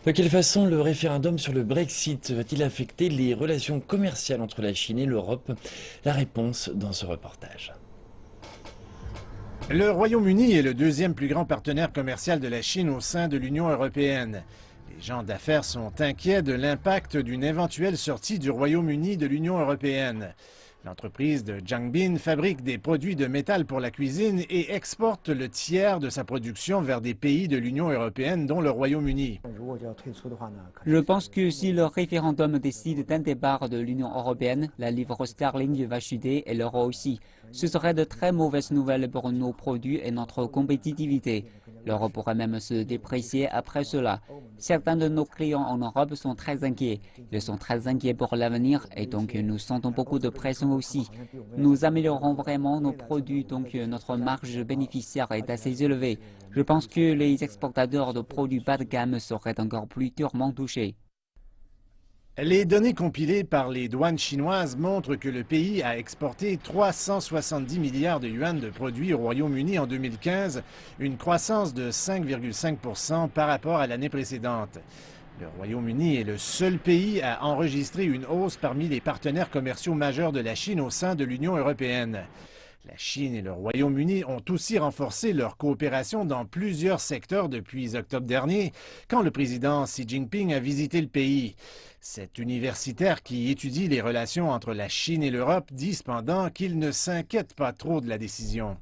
De quelle façon le référendum sur le Brexit va-t-il affecter les relations commerciales entre la Chine et l'Europe? La réponse dans ce reportage. Le Royaume-Uni est le deuxième plus grand partenaire commercial de la Chine au sein de l'Union européenne. Les gens d'affaires sont inquiets de l'impact d'une éventuelle sortie du Royaume-Uni de l'Union européenne. L'entreprise de Jiangbin fabrique des produits de métal pour la cuisine et exporte le tiers de sa production vers des pays de l'Union européenne, dont le Royaume-Uni. Je pense que si le référendum décide d'un départ de l'Union européenne, la livre sterling va chuter et l'euro aussi. Ce serait de très mauvaises nouvelles pour nos produits et notre compétitivité. L'euro pourrait même se déprécier après cela. Certains de nos clients en Europe sont très inquiets. Ils sont très inquiets pour l'avenir et donc nous sentons beaucoup de pression aussi. Nous améliorons vraiment nos produits, donc notre marge bénéficiaire est assez élevée. Je pense que les exportateurs de produits bas de gamme seraient encore plus durement touchés. Les données compilées par les douanes chinoises montrent que le pays a exporté 370 milliards de yuan de produits au Royaume-Uni en 2015, une croissance de 5,5 % par rapport à l'année précédente. Le Royaume-Uni est le seul pays à enregistrer une hausse parmi les partenaires commerciaux majeurs de la Chine au sein de l'Union européenne. La Chine et le Royaume-Uni ont aussi renforcé leur coopération dans plusieurs secteurs depuis octobre dernier, quand le président Xi Jinping a visité le pays. Cet universitaire qui étudie les relations entre la Chine et l'Europe dit cependant qu'il ne s'inquiète pas trop de la décision.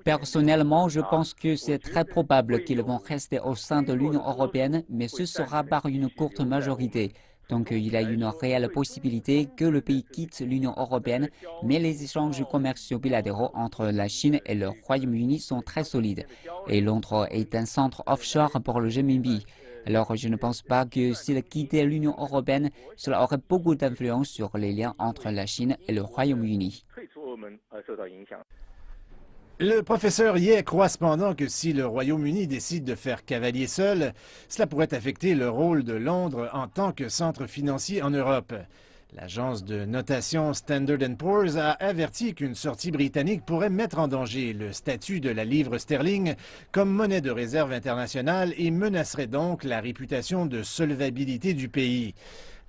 Personnellement, je pense que c'est très probable qu'ils vont rester au sein de l'Union européenne, mais ce sera par une courte majorité. Donc il y a une réelle possibilité que le pays quitte l'Union européenne, mais les échanges commerciaux bilatéraux entre la Chine et le Royaume-Uni sont très solides. Et Londres est un centre offshore pour le renminbi. Alors je ne pense pas que s'il quittait l'Union européenne, cela aurait beaucoup d'influence sur les liens entre la Chine et le Royaume-Uni. Le professeur Ye croit cependant que si le Royaume-Uni décide de faire cavalier seul, cela pourrait affecter le rôle de Londres en tant que centre financier en Europe. L'agence de notation Standard & Poor's a averti qu'une sortie britannique pourrait mettre en danger le statut de la livre sterling comme monnaie de réserve internationale et menacerait donc la réputation de solvabilité du pays.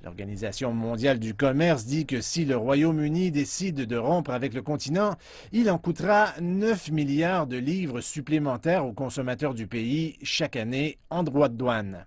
L'Organisation mondiale du commerce dit que si le Royaume-Uni décide de rompre avec le continent, il en coûtera 9 milliards de livres supplémentaires aux consommateurs du pays chaque année en droits de douane.